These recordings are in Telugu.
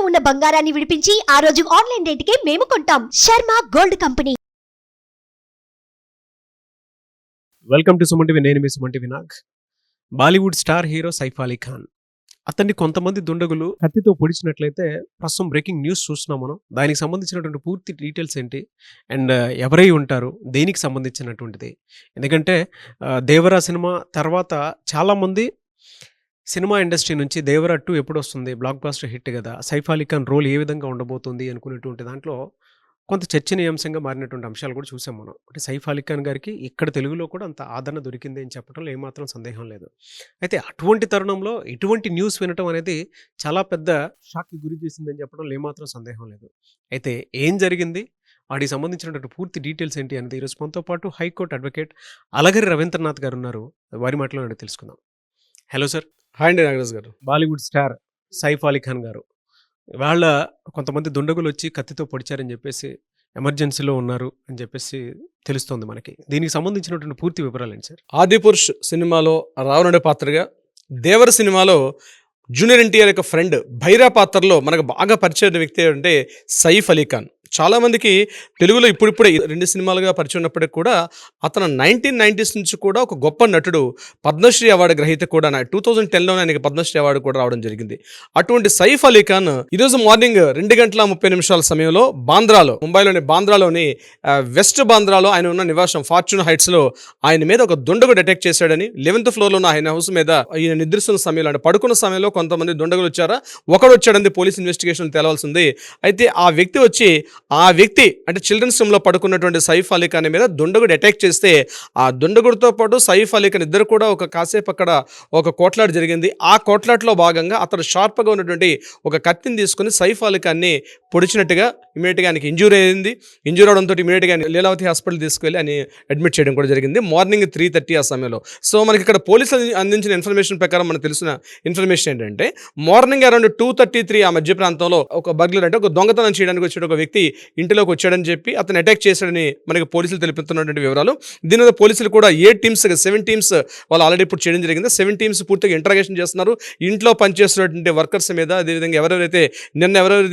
ఉన్న బంగారాన్ని విడిపించి ఆ రోజు ఆన్లైన్ రేటుకే మేము కొంటాం. Sharma gold company. Welcome to Suman TV. నేను మీ Suman TV Nag. Bollywood star hero Saif Ali Khan అతన్ని కొంతమంది దుండగులు కత్తితో పొడిచినట్లయితే ప్రస్తుతం బ్రేకింగ్ న్యూస్ చూస్తున్నాం మనం. దానికి సంబంధించినటువంటి పూర్తి డీటెయిల్స్ ఏంటి అండ్ ఎవరై ఉంటారు, దేనికి సంబంధించినటువంటిది. ఎందుకంటే దేవరా సినిమా తర్వాత చాలామంది సినిమా ఇండస్ట్రీ నుంచి దేవరా 2 ఎప్పుడు వస్తుంది, బ్లాక్ బాస్టర్ హిట్ కదా, సైఫ్ అలీ ఖాన్ రోల్ ఏ విధంగా ఉండబోతుంది అనుకునేటువంటి దాంట్లో కొంత చర్చనీయాంశంగా మారినటువంటి అంశాలు కూడా చూసాం మనం. అంటే సైఫ్ అలీ ఖాన్ గారికి ఇక్కడ తెలుగులో కూడా అంత ఆదరణ దొరికింది అని చెప్పడంలో ఏమాత్రం సందేహం లేదు. అయితే అటువంటి తరుణంలో ఇటువంటి న్యూస్ వినటం అనేది చాలా పెద్ద షాక్కి గురి చేసిందని చెప్పడంలో ఏమాత్రం సందేహం లేదు. అయితే ఏం జరిగింది, వాటికి సంబంధించినటువంటి పూర్తి డీటెయిల్స్ ఏంటి అనేది ఈరోజు మనతో పాటు హైకోర్టు అడ్వకేట్ అలగరి రవీంద్రనాథ్ గారు ఉన్నారు. వారి మాటలో నేను తెలుసుకుందాం. Hello sir. హాయ్ అండి నాగరాజ్ గారు. బాలీవుడ్ స్టార్ సైఫ్ అలీ ఖాన్ గారు వాళ్ళ కొంతమంది దుండగులు వచ్చి కత్తితో పొడిచారని చెప్పేసి ఎమర్జెన్సీలో ఉన్నారు అని చెప్పేసి తెలుస్తోంది మనకి. దీనికి సంబంధించినటువంటి పూర్తి వివరాలు ఏంటి సార్? ఆదిపురుష్ సినిమాలో రావణుడి పాత్రగా, దేవర సినిమాలో జూనియర్ ఎన్టీఆర్ యొక్క ఫ్రెండ్ భైరా పాత్రలో మనకు బాగా పరిచయం వ్యక్తి అంటే సైఫ్ అలీ ఖాన్. చాలామందికి తెలుగులో ఇప్పుడిప్పుడే 2 సినిమాలుగా పరిచయం ఉన్నప్పటికీ కూడా అతను 1990s నుంచి కూడా ఒక గొప్ప నటుడు, పద్మశ్రీ అవార్డు గ్రహీత కూడా. 2010లో ఆయనకి పద్మశ్రీ అవార్డు కూడా రావడం జరిగింది. అటువంటి సైఫ్ అలీ ఖాన్ ఈరోజు మార్నింగ్ 2:30 సమయంలో బాంద్రాలో, ముంబైలోని బాంద్రాలోని వెస్ట్ బాంద్రాలో ఆయన ఉన్న నివాసం ఫార్చ్యూన్ హైట్స్లో ఆయన మీద ఒక దుండగుడు అటాక్ చేశాడని, 11th ఫ్లోర్లో ఉన్న ఆయన హౌస్ మీద ఈయన నిద్రిస్తున్న సమయంలో అంటే పడుకున్న సమయంలో కొంతమంది దుండగులు వచ్చారా, ఒకడు వచ్చాడని పోలీస్ ఇన్వెస్టిగేషన్ తేలవలసింది. అయితే ఆ వ్యక్తి అంటే చిల్డ్రన్స్ రూమ్లో పడుకున్నటువంటి సైఫ్ అలీ ఖాన్ మీద దుండగుడు అటాక్ చేస్తే ఆ దుండగుడితో పాటు సైఫ్ అలీ ఖాన్ ఇద్దరు కూడా ఒక కాసేపు అక్కడ ఒక కోట్లాట జరిగింది. ఆ కోట్లాటలో భాగంగా అతను షార్ప్గా ఉన్నటువంటి ఒక కత్తిని తీసుకుని సైఫ్ అలీ ఖాన్ని పొడిచినట్టుగా ఇమీడియట్గా ఆయనకి ఇంజూరీ అయింది. ఇంజూరీ అవడంతో ఇమీడియట్గా లీలావతి హాస్పిటల్ తీసుకెళ్ళి అని అడ్మిట్ చేయడం కూడా జరిగింది మార్నింగ్ 3:30 ఆ సమయంలో. సో మనకి ఇక్కడ పోలీసులు అందించిన ఇన్ఫర్మేషన్ ప్రకారం మనకు తెలిసిన ఇన్ఫర్మేషన్ ఏంటంటే మార్నింగ్ అరౌండ్ 2:33 ఆ మధ్య ప్రాంతంలో ఒక బగ్లర్ అంటే ఒక దొంగతనం చేయడానికి వచ్చే ఒక వ్యక్తి ఇంటిలోకి వచ్చాడని చెప్పి అతను అటాక్ చేశాడని మనకి పోలీసులు తెలుపుతున్నటువంటి వివరాలు. దీని మీద పోలీసులు కూడా 7 టీమ్స్ వాళ్ళు ఆల్రెడీ ఇప్పుడు చేయడం జరిగింది. 7 టీమ్స్ పూర్తిగా ఇంటరాగేషన్ చేస్తున్నారు. ఇంట్లో పనిచేస్తున్నటువంటి వర్కర్స్ మీద, అదేవిధంగా ఎవరెవరైతే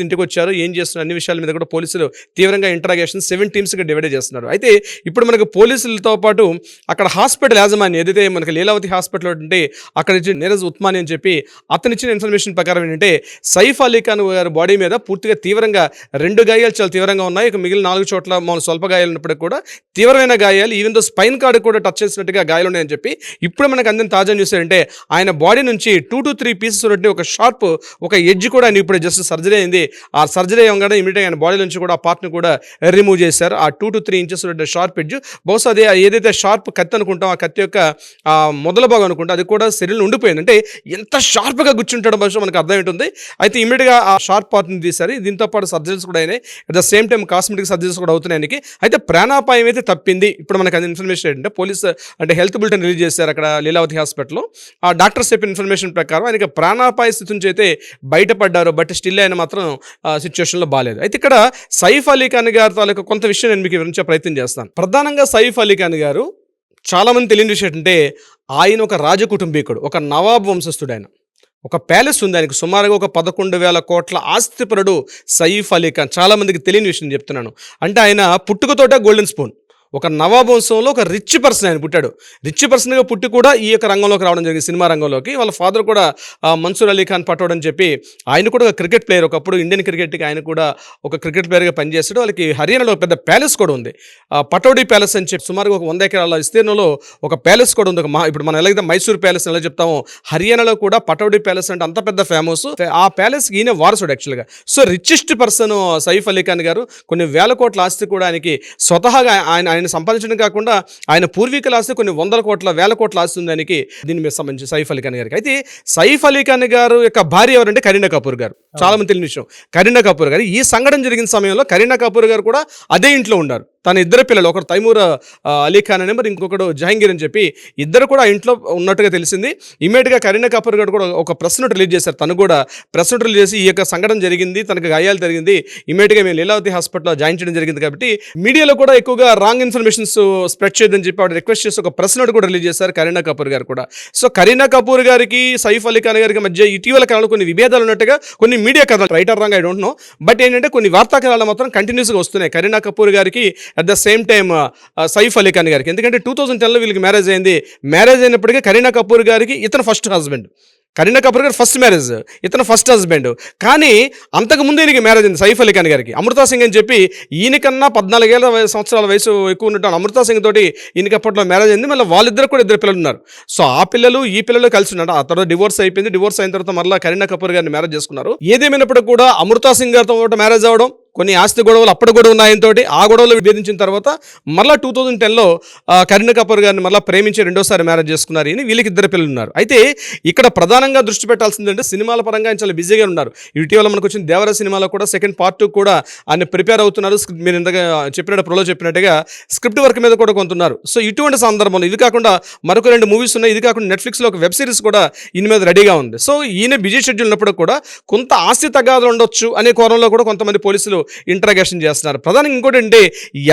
ఇంటికి వచ్చారో ఏం చేస్తున్నారు అన్ని విషయాల మీద కూడా పోలీసులు తీవ్రంగా ఇంటరాగేషన్ 7 టీమ్స్గా డివైడ్ చేస్తున్నారు. అయితే ఇప్పుడు మనకు పోలీసులతో పాటు అక్కడ హాస్పిటల్ యాజమాన్యం ఏదైతే మనకి లీలావతి హాస్పిటల్ ఉంటే అక్కడ నీరజ్ ఉత్మాని అని చెప్పి అతను ఇచ్చిన ఇన్ఫర్మేషన్ ప్రకారం ఏంటంటే సైఫ్ అలీ ఖాన్ గారి బాడీ మీద పూర్తిగా తీవ్రంగా 2 గాయాలు చాలా తీవ్రంగా ఉన్నాయి. ఇక మిగిలిన 4 చోట్ల మామూలు స్వల్ప గాయాలు ఉన్నప్పటికీ కూడా తీవ్రమైన గాయాలు, ఈవెన్ దో స్పైన్ కార్డు కూడా టచ్ చేసినట్టుగా గాయాలు ఉన్నాయని చెప్పి ఇప్పుడు మనకు అందిన తాజా న్యూస్ ఏంటంటే ఆయన బాడీ నుంచి 2 to 3 పీసెస్ ఉన్నట్టు ఒక షార్ప్ ఒక ఎడ్జ్ కూడా ఆయన ఇప్పుడు జస్ట్ సర్జరీ అయింది. ఆ సర్జరీ అవ్వగానే ఇమీడియట్గా ఆయన బాడీ నుంచి కూడా ఆ పార్ట్ని కూడా రిమూవ్ చేశారు. ఆ 2 to 3 ఇంచెస్ ఉన్నట్టు షార్ప్ ఎడ్జ్, బహుశా అదే ఏదైతే షార్ప్ కత్తి అనుకుంటాం, ఆ కత్తి యొక్క మొదల భాగం అనుకుంటాం, అది కూడా శరీరంలో ఉండిపోయింది. అంటే ఎంత షార్ప్గా గుచ్చుంటాడో బహుశా మనకు అర్థం ఉంటుంది. అయితే ఇమీడియట్గా ఆ షార్ప్ పార్ట్ని తీశారు. దీంతో పాటు సర్జరీస్ కూడా అయినాయి. At the same time cosmetic surgeries కూడా అవుతున్నాయి. అయితే ప్రాణాపాయం అయితే తప్పింది. ఇప్పుడు మనకు అది ఇన్ఫర్మేషన్ ఏంటంటే పోలీస్ అంటే హెల్త్ బులెటిన్ రిలీజ్ చేశారు అక్కడ లీలావతి హాస్పిటల్లో. ఆ డాక్టర్స్ చెప్పిన ఇన్ఫర్మేషన్ ప్రకారం ఆయనకి ప్రాణాపాయ స్థితి నుంచి అయితే బయటపడ్డారు. బట్ స్టిల్ ఆయన మాత్రం సిచ్యువేషన్లో బాగాలేదు. అయితే ఇక్కడ సైఫ్ అలీ ఖాన్ గారి తాలూకా కొంత విషయం నేను మీకు వివరించే ప్రయత్నం చేస్తాను. ప్రధానంగా సైఫ్ అలీ ఖాన్ గారు చాలామంది తెలియని విషయం ఏంటంటే ఆయన ఒక రాజకుటుంబీకుడు, ఒక నవాబ్ వంశస్థుడు. ఆయన ఒక ప్యాలెస్ ఉంది, ఆయనకు సుమారుగా ఒక 11,000 కోట్ల ఆస్తిపరుడు సైఫ్ అలీ ఖాన్. చాలామందికి తెలియని విషయం చెప్తున్నాను. అంటే ఆయన పుట్టుకతోటే గోల్డెన్ స్పూన్, ఒక నవాబ్ వంశంలో ఒక రిచ్ పర్సన్ ఆయన పుట్టాడు. రిచ్ పర్సన్గా పుట్టి కూడా ఈ యొక్క రంగంలోకి రావడం జరిగింది, సినిమా రంగంలోకి. వాళ్ళ ఫాదర్ కూడా మన్సూర్ అలీ ఖాన్ పటోడ్ అని చెప్పి ఆయన కూడా ఒక క్రికెట్ ప్లేయర్. ఒకప్పుడు ఇండియన్ క్రికెట్కి ఆయన కూడా ఒక క్రికెట్ ప్లేయర్గా పనిచేస్తాడు. వాళ్ళకి హర్యానాలో పెద్ద ప్యాలెస్ కూడా ఉంది, పటోడీ ప్యాలెస్ అని చెప్పి సుమారుగా ఒక 100 ఎకరాల విస్తీర్ణంలో ఒక ప్యాలెస్ కూడా ఉంది. ఇప్పుడు మనం ఎలాగైతే మైసూర్ ప్యాలెస్ ఎలా చెప్తామో హర్యానాలో కూడా పటోడీ ప్యాలెస్ అంటే అంత పెద్ద ఫేమస్. ఆ ప్యాలెస్కి ఈయన వారసుడు యాక్చువల్గా. So richest person Saif Ali Khan గారు. కొన్ని వేల కోట్ల ఆస్తి కూడా ఆయనకి స్వతహాగా ఆయన సంపాదించడం కాకుండా ఆయన పూర్వీకుల ఆస్తి కొన్ని 100 కోట్ల 1000 కోట్ల ఆస్తి ఉంది ఆయనకి. దీని మీద సంబంధించి సైఫ్ అలీ ఖాన్ గారికి. అయితే సైఫ్ అలీ ఖాన్ గారు యొక్క భార్య ఎవరంటే కరీనా కపూర్ గారు. చాలా మంది తెలియని విషయం, కరీనా కపూర్ గారు. ఈ సంఘటన జరిగిన సమయంలో కరీనా కపూర్ గారు కూడా అదే ఇంట్లో ఉన్నారు. తన ఇద్దరు పిల్లలు, ఒకరు తైమూర్ అలీ ఖాన్ అని, మరి ఇంకొకడు జహాంగీర్ అని చెప్పి ఇద్దరు కూడా ఆ ఇంట్లో ఉన్నట్టుగా తెలిసింది. ఇమీడియట్గా కరీనా కపూర్ గారు కూడా ఒక ప్రెస్ నోట్ రిలీజ్ చేశారు. తను కూడా ప్రెస్ నోట్ రిలీజ్ చేసి ఈ యొక్క సంఘటన జరిగింది, తనకు గాయాలు జరిగింది, ఇమీడియట్గా మేము లీలావతి హాస్పిటల్లో జాయిన్ చేయడం జరిగింది. కాబట్టి మీడియాలో కూడా ఎక్కువగా రాంగ్ ఇన్ఫర్మేషన్స్ స్ప్రెడ్ చేయదని చెప్పి ఆవిడ రిక్వెస్ట్ చేసి ఒక ప్రెస్ నోట్ కూడా రిలీజ్ చేశారు కరీనా కపూర్ గారు కూడా. సో కరీనా కపూర్ గారికి సైఫ్ అలీ ఖాన్ గారికి మధ్య ఇటీవల కాలంలో కొన్ని విభేదాలు ఉన్నట్టుగా కొన్ని మీడియా కథలు, writer wrong I don't know, but ఏంటంటే కొన్ని వార్తా కథలు మాత్రం కంటిన్యూస్గా వస్తున్నాయి కరీనా కపూర్ గారికి at the same time Saif Ali Khan గారికి. ఎందుకంటే 2010లో వీళ్ళకి మ్యారేజ్ అయింది. మ్యారేజ్ అయినప్పటికీ కరీనా కపూర్ గారికి ఇతను ఫస్ట్ హస్బెండ్, కరీనా కపూర్ గారు ఫస్ట్ మ్యారేజ్, ఇతను ఫస్ట్ హస్బెండ్. కానీ అంతకుముందు ఈయనకి మ్యారేజ్ అయింది సైఫ్ అలీ ఖాన్ గారికి. అమృతా సింగ్ అని చెప్పి ఈయనకన్నా 14 సంవత్సరాల వయసు ఎక్కువ ఉన్నట్టు అమృతా సింగ్ తోటి ఈయనకి అప్పట్లో మ్యారేజ్ అయింది. మళ్ళీ వాళ్ళిద్దరు కూడా 2 పిల్లలు ఉన్నారు. సో ఆ పిల్లలు ఈ పిల్లలు కలిసి ఉన్నారు. ఆ తర్వాత డివోర్స్ అయిపోయింది. డివోర్స్ అయిన తర్వాత మళ్ళీ కరీనా కపూర్ గారిని మ్యారేజ్ చేసుకున్నారు. ఏదేమైనప్పుడు కూడా అమృతా సింగ్ గారితో మ్యారేజ్ అవ్వడం, కొన్ని ఆస్తి గొడవలు అప్పుడు కూడా ఉన్నాయంతో ఆ గొడవలు విభేదించిన తర్వాత మళ్ళీ 2010లో కరీనా కపూర్ గారిని మళ్ళీ ప్రేమించి రెండోసారి మ్యారేజ్ చేసుకున్నారు. వీళ్ళకి 2 పిల్లలు ఉన్నారు. అయితే ఇక్కడ ప్రధానంగా దృష్టి పెట్టాల్సిందంటే సినిమాల పరంగా ఆయన చాలా బిజీగా ఉన్నారు. ఇటీవల మనకు వచ్చిన దేవర సినిమాలో కూడా సెకండ్ పార్ట్ కూడా ఆయన ప్రిపేర్ అవుతున్నారు. మీరు ఇంతగా చెప్పినట్టు ప్రోలో చెప్పినట్టుగా స్క్రిప్ట్ వర్క్ మీద కూడా కొంటున్నారు. సో ఇటువంటి సందర్భంలో ఇది కాకుండా మరొక 2 మూవీస్ ఉన్నాయి. ఇది కాకుండా నెట్ఫ్లిక్స్లో ఒక వెబ్ సిరీస్ కూడా ఈయన మీద రెడీగా ఉంది. సో ఈయన బిజీ షెడ్యూల్ ఉన్నప్పుడు కూడా కొంత ఆస్తి తగాదాలు ఉండొచ్చు అనే కోణంలో కూడా కొంతమంది పోలీసులు ఇంట్రాగేషన్ చేస్తున్నారు. ప్రధానంగా ఇంకోటి అంటే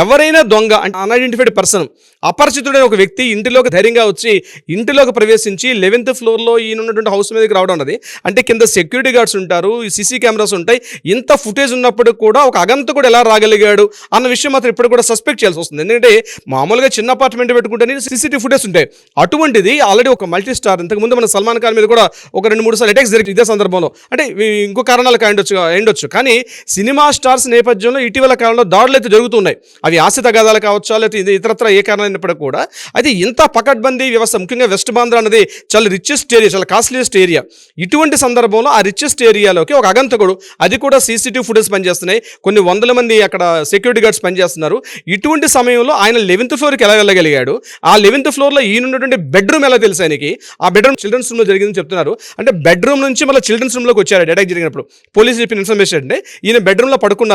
ఎవరైనా దొంగ అంటే అన్ఐడెంటిఫైడ్ పర్సన్, అపరిచితుడైన ఒక వ్యక్తి ఇంటిలోకి ధైర్యంగా వచ్చి ఇంటిలోకి ప్రవేశించి 11th ఫ్లోర్లో ఈయన ఉన్నటువంటి హౌస్ మీదకి రావడం అన్నది అంటే కింద సెక్యూరిటీ గార్డ్స్ ఉంటారు, సీసీ కెమెరాస్ ఉంటాయి. ఇంత ఫుటేజ్ ఉన్నప్పుడు కూడా ఒక అగంతకుడు ఎలా రాగలిగాడు అన్న విషయం మాత్రం ఇప్పుడు కూడా సస్పెక్ట్ చేయాల్సి వస్తుంది. ఎందుకంటే మామూలుగా చిన్న అపార్ట్మెంట్ పెట్టుకుంటే సీసీటీవీ ఫుటేజ్ ఉంటాయి. అటువంటిది ఆల్రెడీ ఒక మల్టీ స్టార్, ఇంతకుముందు మన సల్మాన్ ఖాన్ మీద కూడా ఒక 2-3 సార్లు అటాక్స్ జరిగింది ఇదే సందర్భంలో. అంటే ఇంకో కారణాలు కాండొచ్చు. కానీ సినిమా స్టార్స్ నేపథ్యంలో ఇటీవల కాలంలో దాడులు అయితే జరుగుతున్నాయి. అవి ఆస్తి తగాదాలు కావచ్చు, లేకపోతే ఇతరత్ర ఏ కారణమైనప్పటికీ కూడా అయితే ఇంత పకడ్బందీ వ్యవస్థ, ముఖ్యంగా వెస్ట్ బాంద్రా అనేది చాలా రిచెస్ట్ ఏరియా, చాలా కాస్ట్లీయెస్ట్ ఏరియా. ఇటువంటి సందర్భంలో ఆ రిచెస్ట్ ఏరియాలోకి ఒక అగంతకుడు, అది కూడా సీసీటీవీ ఫుటేజ్ పనిచేస్తున్నాయి, కొన్ని 100 మంది అక్కడ సెక్యూరిటీ గార్డ్స్ పనిచేస్తున్నారు. ఇటువంటి సమయంలో ఆయన 11th ఫ్లోర్కి ఎలా వెళ్ళగలిగాడు, ఆ 11th ఫ్లోర్లో ఈయన ఉన్నటువంటి బెడ్రూమ్ ఎలా తెలుసు ఆయనకి, ఆ బెడ్రూమ్ చిల్డ్రన్స్ రూమ్లో జరిగిందని చెప్తున్నారు. అంటే బెడ్రూమ్ నుంచి మళ్ళీ చిల్డ్రన్స్ రూమ్లోకి వచ్చారు అటాక్ జరిగినప్పుడు. పోలీసు చెప్పిన ఇన్ఫర్మేషన్ అంటే ఈయన బెడ్రూమ్లో పడుకుంటే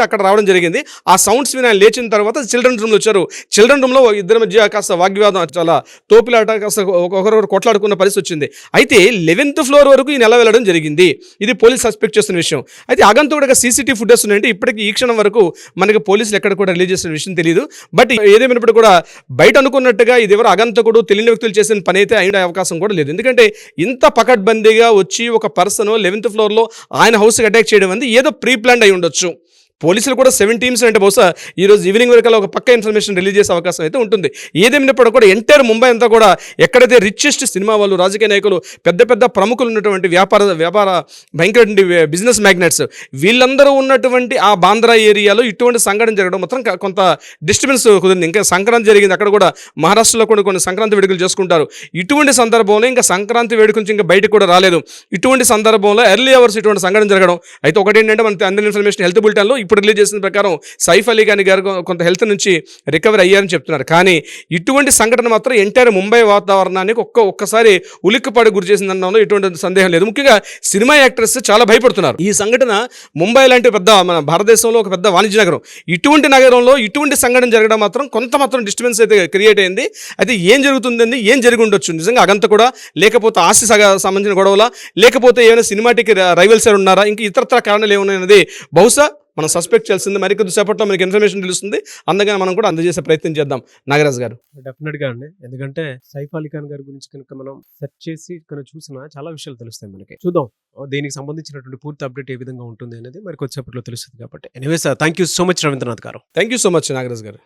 అక్కడ రావడం జరిగింది. ఆ సౌండ్స్ విని ఆయన లేచిన తర్వాత చిల్డ్రన్ రూమ్లో వచ్చారు. చిల్డ్రన్ రూమ్లో ఇద్దరి మధ్య కాస్త వాగ్వివాదం, చాలా తోపులాట, కాస్త ఒకరొకరు కొట్లాడుకున్న పరిస్థితి వచ్చింది. అయితే 11th ఫ్లోర్ వరకు ఈయన ఎలా వెళ్ళడం జరిగింది, ఇది పోలీసు సస్పెక్ట్ చేస్తున్న విషయం. అయితే అగంతకుడిగా సీసీటీవీ ఫుటేజ్ ఉన్నాయంటే ఇప్పటికీ ఈ క్షణం వరకు మనకి పోలీసులు ఎక్కడ కూడా రిలీజ్ చేసిన విషయం తెలియదు. బట్ ఏదేమైనప్పుడు కూడా బయట అనుకున్నట్టుగా ఇది ఎవరు అగంతకుడు, తెలియని వ్యక్తులు చేసిన పని అయితే అయిన అవకాశం కూడా లేదు. ఎందుకంటే ఇంత పకడ్బందీగా వచ్చి ఒక పర్సన్ 11th ఫ్లోర్లో ఆయన హౌస్కి అటాక్ చేయడం అనేది ఏదో ప్రీ ప్లాన్ అయి ఉండొచ్చు. పోలీసులు కూడా 7 టీమ్స్ అంటే బహుశా ఈరోజు ఈవినింగ్ వరకు ఒక పక్క ఇన్ఫర్మేషన్ రిలీజ్ చేసే అవకాశం అయితే ఉంటుంది. ఏదేమైనప్పుడు కూడా ఎంటైర్ ముంబై అంతా కూడా ఎక్కడైతే రిచెస్ట్ సినిమా వాళ్ళు, రాజకీయ నాయకులు, పెద్ద పెద్ద ప్రముఖులు ఉన్నటువంటి వ్యాపార భయంకర బిజినెస్ మ్యాగ్నెట్స్ వీళ్ళందరూ ఉన్నటువంటి ఆ బాంద్రా ఏరియాలో ఇటువంటి సంఘటన జరగడం మాత్రం కొంత డిస్టర్బెన్స్ కుదిరింది. ఇంకా సంక్రాంతి జరిగింది, అక్కడ కూడా మహారాష్ట్రలో కూడా కొన్ని సంక్రాంతి వేడుకలు చేసుకుంటారు. ఇటువంటి సందర్భంలో ఇంకా సంక్రాంతి వేడుక నుంచి ఇంకా బయటకు కూడా రాలేదు. ఇటువంటి సందర్భంలో ఎర్లీ అవర్స్ ఇటువంటి సంఘటన జరగడం. అయితే ఒకటి ఏంటంటే మనకి అందిన ఇన్ఫర్మేషన్ హెల్త్ బులెటిన్లో ఇప్పుడు రిలీజ్ చేసిన ప్రకారం సైఫ్ అలీ ఖాన్ గారు కొంత హెల్త్ నుంచి రికవర్ అయ్యారని చెప్తున్నారు. కానీ ఇటువంటి సంఘటన మాత్రం ఎంటైర్ ముంబై వాతావరణానికి ఒక్కసారి ఉలిక్కిపాటు గురి చేసిందనడంలో ఎటువంటి సందేహం లేదు. ముఖ్యంగా సినిమా యాక్టర్స్ చాలా భయపడుతున్నారు. ఈ సంఘటన ముంబై లాంటి పెద్ద మన భారతదేశంలో ఒక పెద్ద వాణిజ్య నగరం, ఇటువంటి నగరంలో ఇటువంటి సంఘటన జరగడం మాత్రం కొంత మాత్రం డిస్టర్బెన్స్ అయితే క్రియేట్ అయింది. అయితే ఏం జరుగుతుందండి, ఏం జరిగి ఉండొచ్చు, నిజంగా అగంత కూడా, లేకపోతే ఆస్తి సంబంధించిన గొడవల, లేకపోతే ఏమైనా సినిమాటిక్ రైవల్స్ ఉన్నారా, ఇంకా ఇతరత్ర కారణాలు ఏమున్నాయన్నది బహుశా మనం సస్పెక్ట్ చేయాల్సింది. మరికొద్ది సేపట్లో మనకి ఇన్ఫర్మేషన్ తెలుస్తుంది. అందుకని మనం కూడా అందజేసే ప్రయత్నం చేద్దాం. నాగరాజ్ గారు, డెఫినెట్గా అండి, ఎందుకంటే సైఫ్ అలీ ఖాన్ గారి గురించి కనుక మనం సెర్చ్ చేసి కనుక చూసినా చాలా విషయాలు తెలుస్తాయి మనకి. చూద్దాం దీనికి సంబంధించినటువంటి పూర్తి అప్డేట్ ఏ విధంగా ఉంటుంది అనేది మరి కొద్దిసేపట్లో తెలుస్తుంది. కాబట్టి anyways thank you so much Ravindranath garu. Thank you so much Nagaraj గారు.